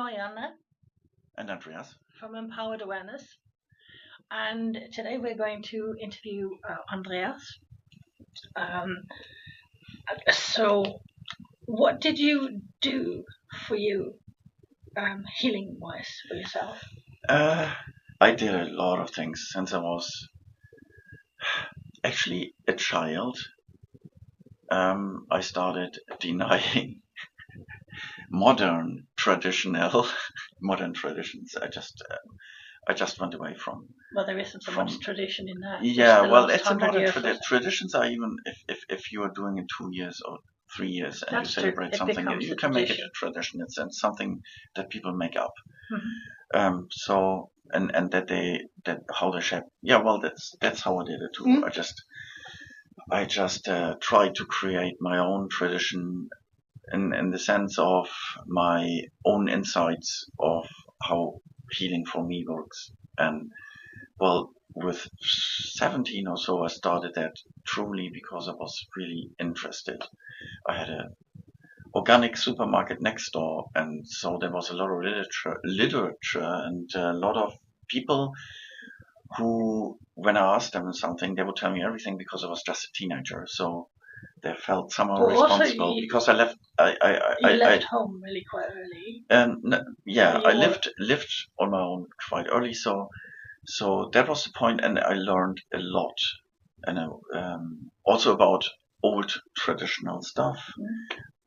Maia And Andreas. from Empowered Awareness, and today we're going to interview Andreas. So, what did you do for you, healing-wise, for yourself? I did a lot of things since I was actually a child. I started denying modern traditions. I just went away from. Well, there isn't so much tradition in that. Yeah, well, it's a modern traditions are even if you are doing it 2 years or 3 years and you celebrate something, you can make it a tradition. It's something that people make up. Mm-hmm. So and that how they shape. Yeah, well, that's how I did it too. Mm-hmm. I just tried to create my own tradition in the sense of my own insights of how healing for me works. And well, with 17 or so, I started that truly because I was really interested. I had a organic supermarket next door, and so there was a lot of literature and a lot of people who, when I asked them something, they would tell me everything because I was just a teenager. So they felt somehow responsible because I left. I left home really quite early. I lived on my own quite early. So that was the point, and I learned a lot, and also about old traditional stuff,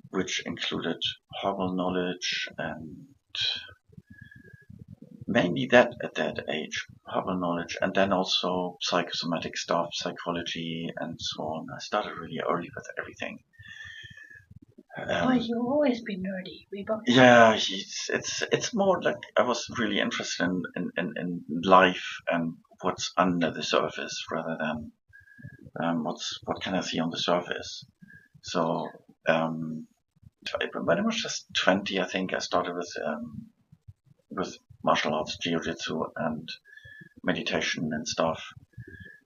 which included herbal knowledge and mainly that at that age, herbal knowledge, and then also psychosomatic stuff, psychology, and so on. I started really early with everything. You've always been nerdy. Yeah, it's more like I was really interested in life and what's under the surface rather than what can I see on the surface. So when I was just 20, I think I started with martial arts, jiu-jitsu, and meditation and stuff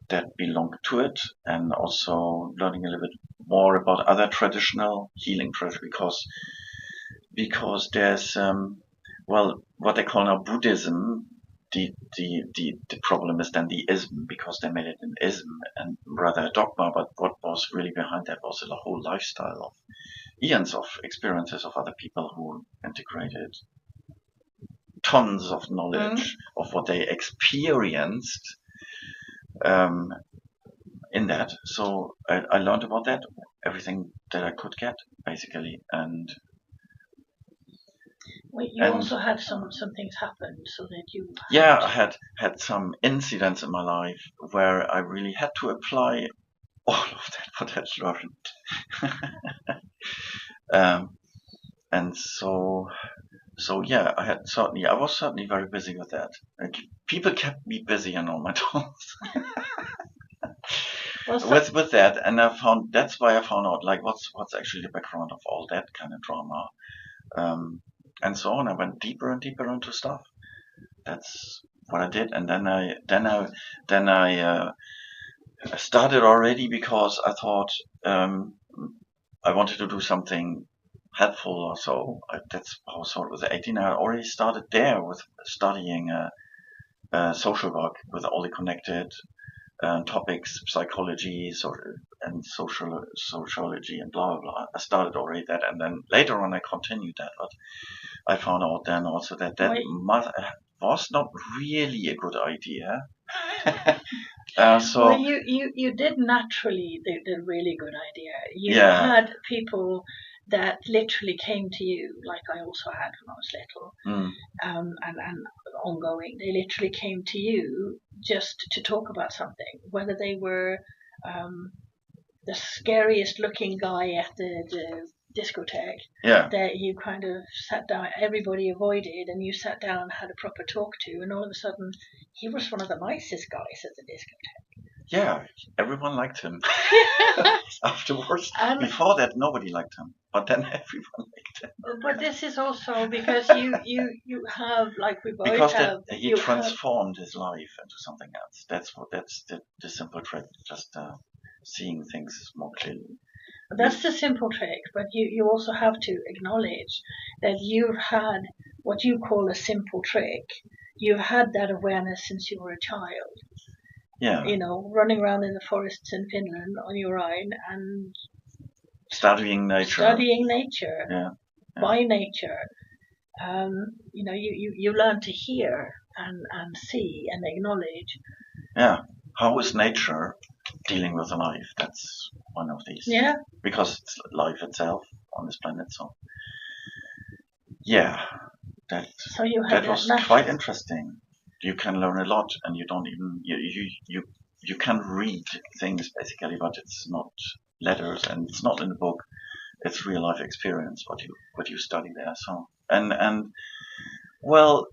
that belonged to it, and also learning a little bit more about other traditional healing traditions because there's what they call now Buddhism. The problem is then the ism, because they made it an ism and rather a dogma, but what was really behind that was a whole lifestyle of eons of experiences of other people who integrated tons of knowledge of what they experienced in that. So I learned about that, everything that I could get, basically. And you also had some things happen, so that you I had some incidents in my life where I really had to apply all of that what I'd learned. And so yeah, I was certainly very busy with that. People kept me busy and on my toes with that, and that's why I found out like what's actually the background of all that kind of drama, and so on. I went deeper and deeper into stuff. That's what I did, and then I started already because I thought I wanted to do something helpful or so. That's how I saw it with 18. I already started there with studying social work with all the connected topics, psychology, and sociology, and blah blah blah. I started already that, and then later on I continued that. But I found out then also that was not really a good idea. Well, you did naturally the really good idea. You had people that literally came to you, like I also had when I was little, and ongoing. They literally came to you just to talk about something, whether they were the scariest looking guy at the discotheque that you kind of sat down, everybody avoided, and you sat down and had a proper talk to, and all of a sudden he was one of the nicest guys at the discotheque. Yeah, everyone liked him. Afterwards, before that, nobody liked him, but then everyone liked him. But this is also because you have, like we both have. He transformed his life into something else. That's the simple trick. Just seeing things more clearly. That's the simple trick, but you also have to acknowledge that you've had what you call a simple trick. You've had that awareness since you were a child. Yeah. Running around in the forests in Finland on your own and studying nature. Yeah. By nature. You learn to hear and see and acknowledge. Yeah. How is nature dealing with life? That's one of these. Yeah. Because it's life itself on this planet. So yeah, that was quite interesting. You can learn a lot, and you don't even you can read things basically, but it's not letters and it's not in the book. It's real life experience what you study there. So and well,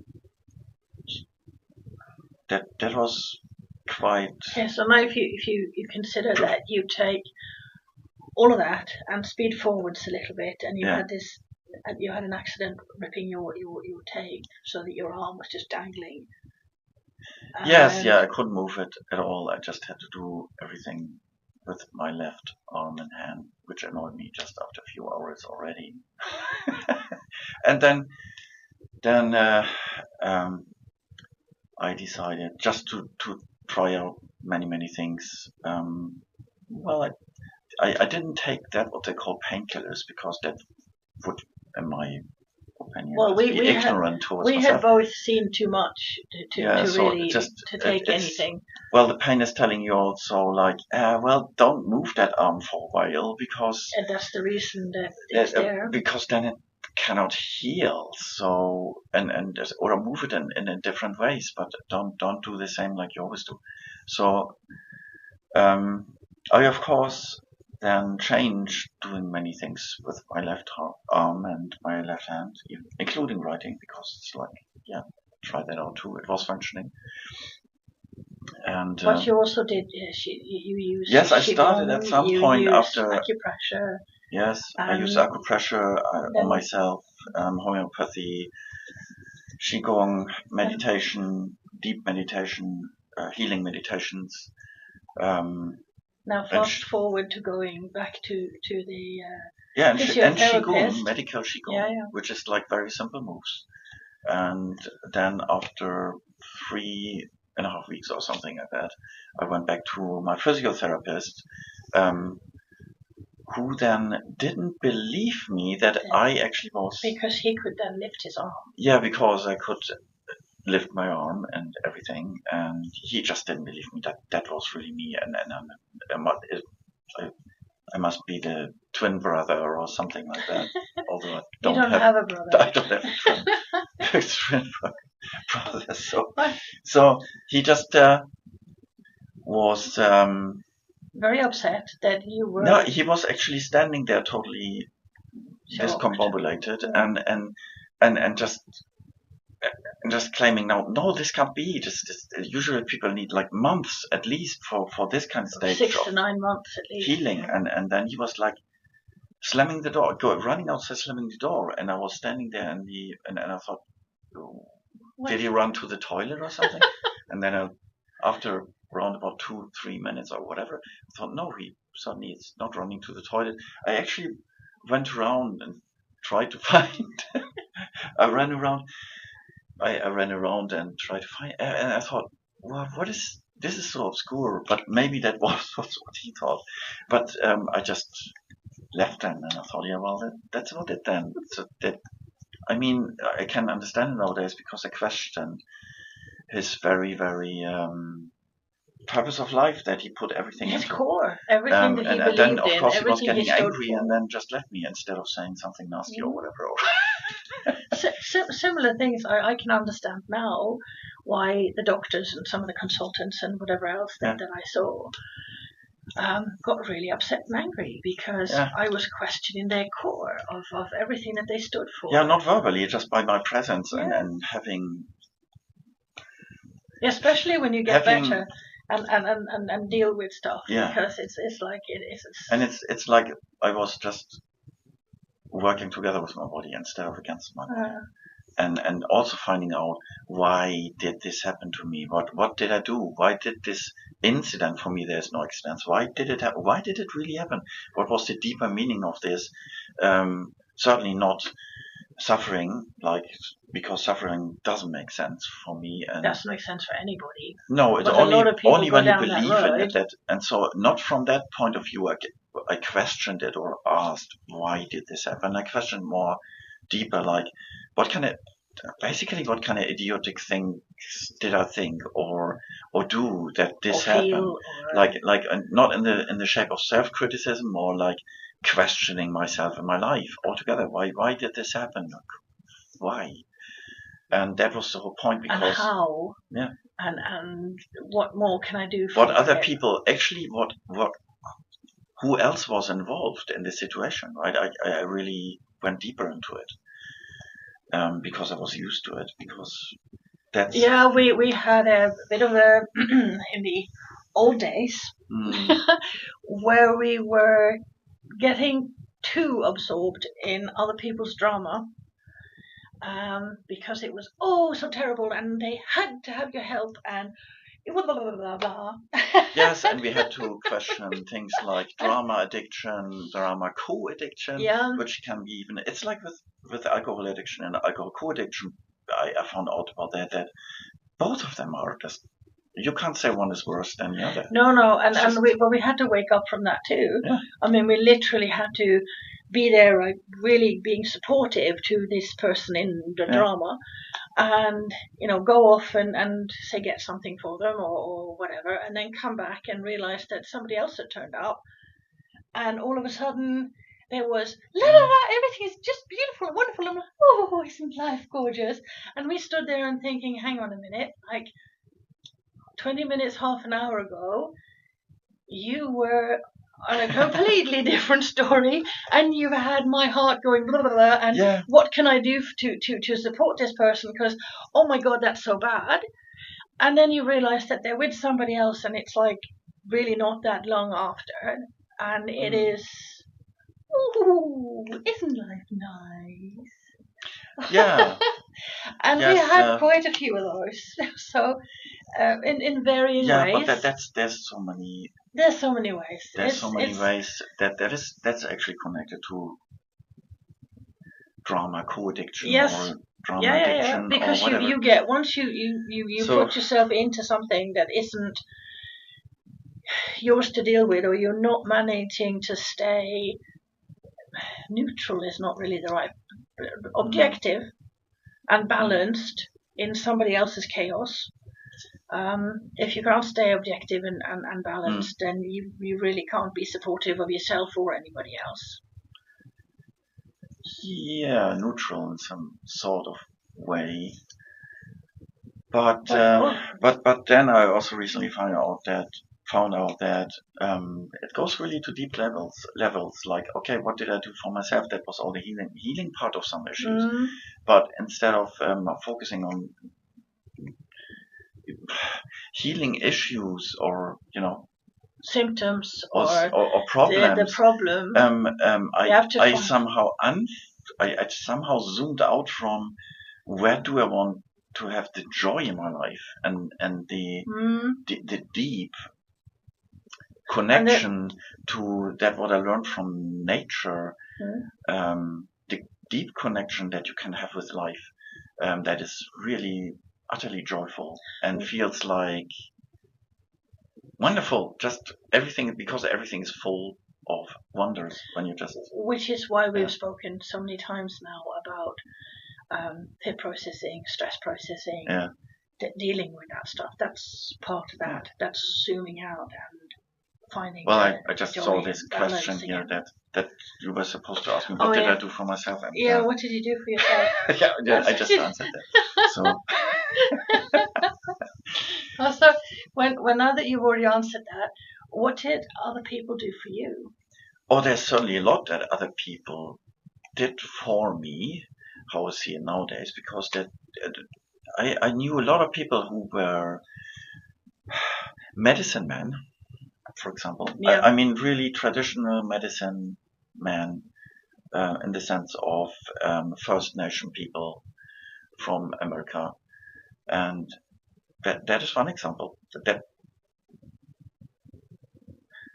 that was quite. Yeah. So now if you consider that you take all of that and speed forwards a little bit, and you had an accident ripping your tape so that your arm was just dangling. Yes, I couldn't move it at all. I just had to do everything with my left arm and hand, which annoyed me just after a few hours already. And then I decided just to try out many things. I didn't take that what they call painkillers because that would, in my opinion, be ignorant towards myself. We had both seen too much to take anything. Well, the pain is telling you also like, don't move that arm for a while because. And that's the reason that it's there. Because then it cannot heal. So or move it in different ways, but don't do the same like you always do. So I of course then changed doing many things with my left arm and my left hand, including writing, because it's like, try that out too. It was functioning. And but you also did, you used. Yes, I started at some point after acupressure. Yes, I used acupressure on myself, homeopathy, qigong, meditation, deep meditation, healing meditations. Now fast forward to going back to the and qigong, medical qigong, which is like very simple moves. And then after 3.5 weeks or something like that, I went back to my physiotherapist, who then didn't believe me that I actually was. Because he could then lift his arm. Yeah, because I could lift my arm and everything, and he just didn't believe me that was really me, and I must be the twin brother or something like that. Although I don't have a brother. I don't have a twin brother. So he just was very upset that you were. No, he was actually standing there totally discombobulated and just claiming no, this can't be. Usually people need like months at least for this kind of stage. 6 to 9 months at least. Healing, and then he was like slamming the door, running outside, slamming the door, and I was standing there, and I thought, did he run to the toilet or something? And then after around about 2-3 minutes or whatever, I thought, no, he suddenly is not running to the toilet. I actually went around and tried to find. I ran around and tried to find, and I thought, well, this is so obscure, but maybe that was what he thought. But I just left then, and I thought, that's about it then. So I mean, I can understand it nowadays because I questioned his very, very purpose of life, that he put everything his into. Core, everything that he believed in. And then, of course, he was getting angry and then just left me instead of saying something nasty or whatever. Similar things I can understand now why the doctors and some of the consultants and whatever else that I saw got really upset and angry because I was questioning their core of everything that they stood for. Yeah, not verbally, just by my presence and having. Especially when you get better and deal with stuff. Yeah. Because it's like it is. And it's like I was just working together with my body instead of against my body. And also finding out why did this happen to me? What did I do? Why did this incident. For me, there's no accidents. Why did it happen? Why did it really happen? What was the deeper meaning of this? Certainly not suffering, because suffering doesn't make sense for me. And doesn't make sense for anybody. No, it's only when you believe in it. And so, not from that point of view, I questioned it or asked, why did this happen? I questioned more deeper, like, what kind of idiotic things did I think or do that this happened? Like not in the shape of self-criticism, more like questioning myself and my life altogether. Why did this happen? Why? And that was the whole point. Because and how? Yeah. And what more can I do? What other people actually? Who else was involved in this situation? Right? I really went deeper into it. Because I was used to it, because that's... Yeah, we had a bit of a, in the old days, where we were getting too absorbed in other people's drama, because it was so terrible, and they had to have your help, and blah, blah, blah, blah, blah. Yes, and we had to question things like drama addiction, drama co-addiction, which can be even... It's like with alcohol addiction and alcohol co-addiction, I found out about that both of them are just... You can't say one is worse than the other. No, and we had to wake up from that too. Yeah. I mean, we literally had to be there, like, really being supportive to this person in the drama, and go off and say get something for them or whatever, and then come back and realize that somebody else had turned up, and all of a sudden there was la la la, everything is just beautiful and wonderful. I'm like, oh, isn't life gorgeous? And we stood there and thinking, hang on a minute, like 20 minutes, half an hour ago, you were on a completely different story, and you've had my heart going blah blah blah, and what can I do to support this person, because oh my god, that's so bad. And then you realize that they're with somebody else, and it's like really not that long after, and it is, ooh, isn't life nice? Yeah. And we had quite a few of those, so in varying ways. Yeah, but there's so many. There's so many ways. There's so many ways that's actually connected to drama co-addiction or drama addiction. Because or whatever. you get, once you put yourself into something that isn't yours to deal with, or you're not managing to stay neutral, is not really the right, objective and balanced in somebody else's chaos. If you can't stay objective and balanced, then you really can't be supportive of yourself or anybody else. Yeah, neutral in some sort of way. But then I also recently found out that it goes really to deep levels. Like, okay, what did I do for myself? That was all the healing part of some issues. But instead of focusing on healing issues or symptoms or problems, the problem, I somehow zoomed out from where do I want to have the joy in my life, and the deep connection to that, what I learned from nature, the deep connection that you can have with life, that is really utterly joyful and feels like wonderful. Just everything, because everything is full of wonders when you just... Which is why we've spoken so many times now about PIP processing, stress processing, dealing with that stuff. That's part of that. That's zooming out and finding. Well, I just saw this question here that you were supposed to ask me. What did I do for myself? And, what did you do for yourself? I just answered that. So. So when now that you've already answered that, what did other people do for you? Oh, there's certainly a lot that other people did for me. How I see it nowadays, because I knew a lot of people who were medicine men, for example. I mean, really traditional medicine men, in the sense of First Nation people from America, and that is one example. That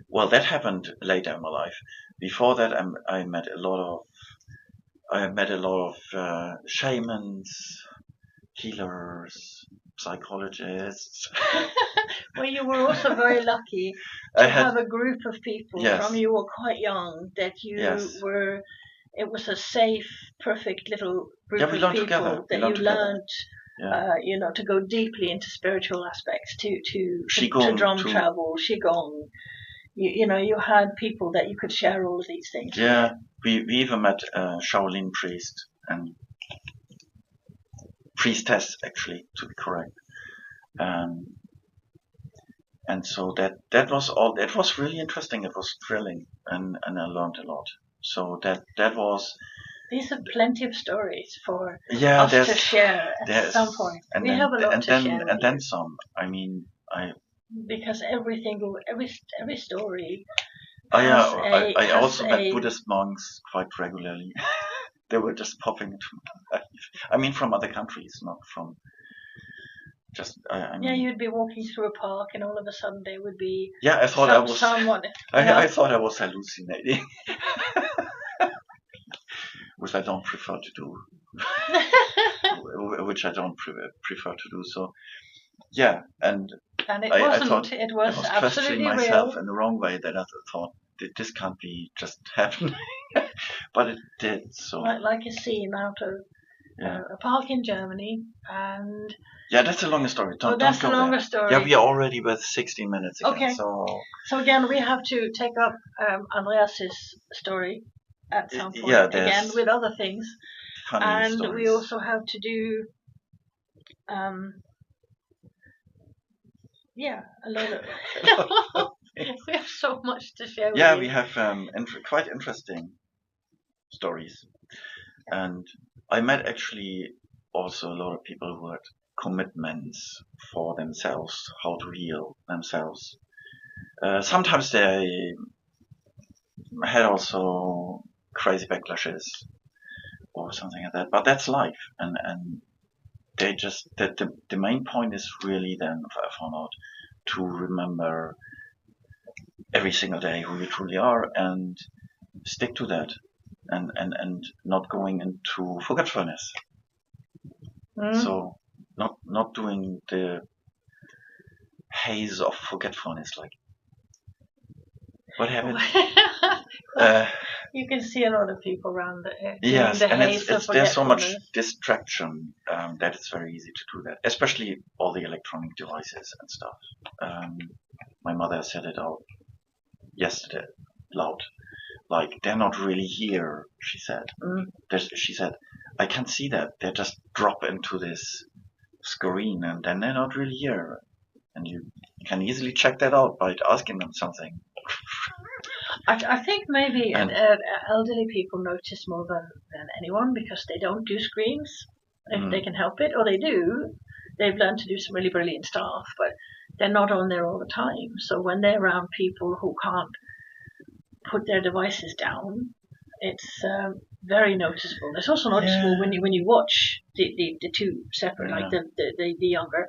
well, that happened later in my life. Before that, I met a lot of shamans, healers, psychologists. Well, you were also very lucky to have a group of people from you were quite young that you were. It was a safe, perfect little group of people together. that you learned, to go deeply into spiritual aspects, to drum travel, qigong. You had people that you could share all of these things. Yeah, we even met a Shaolin priest and priestess, actually, to be correct. And so that was all. It was really interesting. It was thrilling, and I learned a lot. So that was. These are plenty of stories for us to share at some point. We have a lot to share. And then some. I mean, because every story. I also met Buddhist monks quite regularly. They were just popping into my life. I mean, from other countries, not from. Just I mean, you'd be walking through a park, and all of a sudden there would be. Yeah, I thought I was. Someone. I thought I was hallucinating, which I don't prefer to do. Which I don't prefer to do. So, yeah, and it wasn't. I thought it was absolutely questioning myself in the wrong way. That I thought this can't be just happening, but it did. So, like a scene out of. A park in Germany, and that's a longer story. That's a longer story. Yeah, we are already with 16 minutes again. Okay. So again, we have to take up Andreas's story at some point again with other things, and stories. We also have to do, a lot of. We have so much to share. Yeah, we have quite interesting stories, and. I met actually also a lot of people who had commitments for themselves, how to heal themselves. Sometimes they had also crazy backlashes or something like that, but that's life. And they just, the main point is really then, I found out, to remember every single day who you truly are and stick to that. And not going into forgetfulness. So not doing the haze of forgetfulness, like what happened. You can see a lot of people around it. Yes, and there's so much distraction that it's very easy to do that, especially all the electronic devices and stuff. My mother said it out yesterday, loud. Like, they're not really here, she said. She said, I can see that. They just drop into this screen and then they're not really here. And you can easily check that out by asking them something. I think maybe elderly people notice more than anyone because they don't do screens if they can help it, or they do. They've learned to do some really brilliant stuff, but they're not on there all the time. So when they're around people who can't put their devices down, it's very noticeable. It's also noticeable when you watch the two separate, like the younger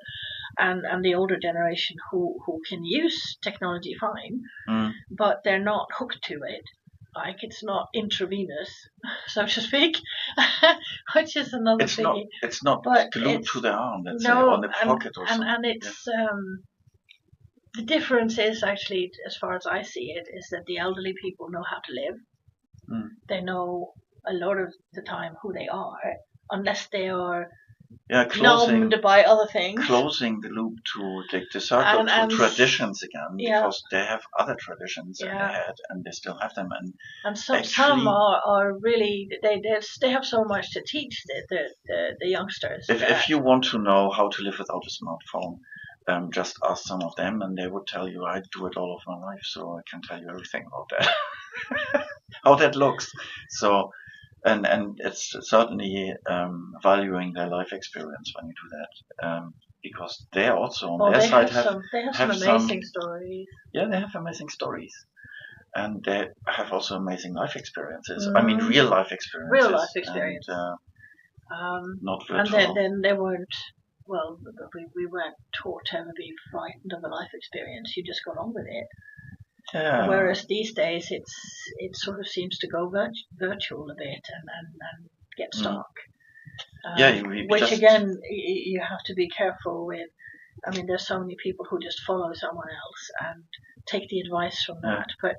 and the older generation who can use technology fine, but they're not hooked to it. Like, it's not intravenous, so to speak, which is another thing. It's not glued to the arm, let's say, on the pocket or something. And it's the difference is actually, as far as I see it, is that the elderly people know how to live. They know a lot of the time who they are, unless they are numbed by other things. Closing the loop to the circle to traditions again, because they have other traditions that they had, and they still have them. And some are really they have so much to teach the youngsters. If you want to know how to live without a smartphone, just ask some of them, and they would tell you, I do it all of my life, so I can tell you everything about that, how that looks. So, and it's certainly valuing their life experience when you do that, because they also on their side have some amazing stories. Yeah, they have amazing stories, and they have also amazing life experiences. I mean, real life experiences. Real life experience. And, not virtual. And then they weren't. Well, we weren't taught to ever be frightened of a life experience. You just got on with it. Yeah. Whereas these days it sort of seems to go virtual a bit and get stuck. Which again, you have to be careful with. I mean, there's so many people who just follow someone else and take the advice from that, but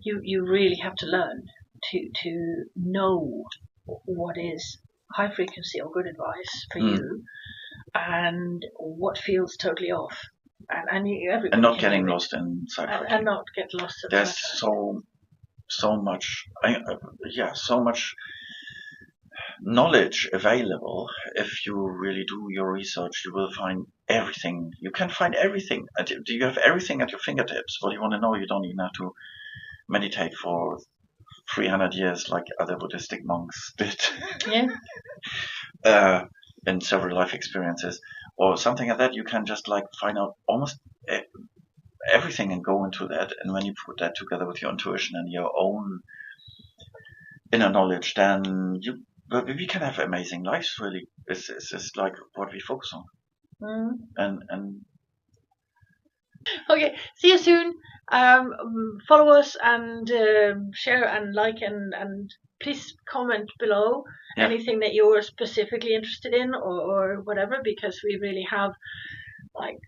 you really have to learn to know what is high frequency or good advice for you, and what feels totally off, and not getting lost in psychology, and not get lost in there's so much so much knowledge available. If you really do your research, you will find everything. You can find everything. You have everything at your fingertips. What you want to know, you don't even have to meditate for 300 years like other Buddhistic monks did. In several life experiences or something like that. You can just like find out almost everything and go into that. And when you put that together with your intuition and your own inner knowledge, then we can have amazing lives. Really, it's just like what we focus on. And okay, see you soon. Follow us and share and like and please comment below anything that you're specifically interested in or whatever, because we really have like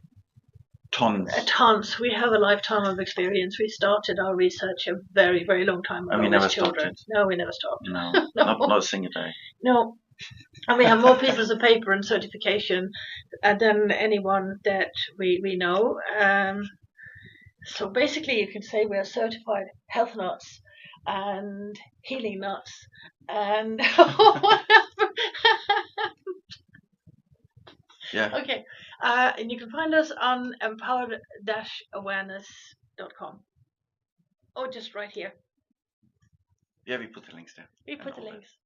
tons. We have a lifetime of experience. We started our research a very, very long time ago. And we never stopped it. No, we never stopped. No, not a single day. No. And we have more pieces of paper and certification than anyone that we know. So basically you can say we are certified health nuts and healing nuts and whatever. Okay. And you can find us on empowered-awareness.com. Or just right here. Yeah, we put the links there. We put the links.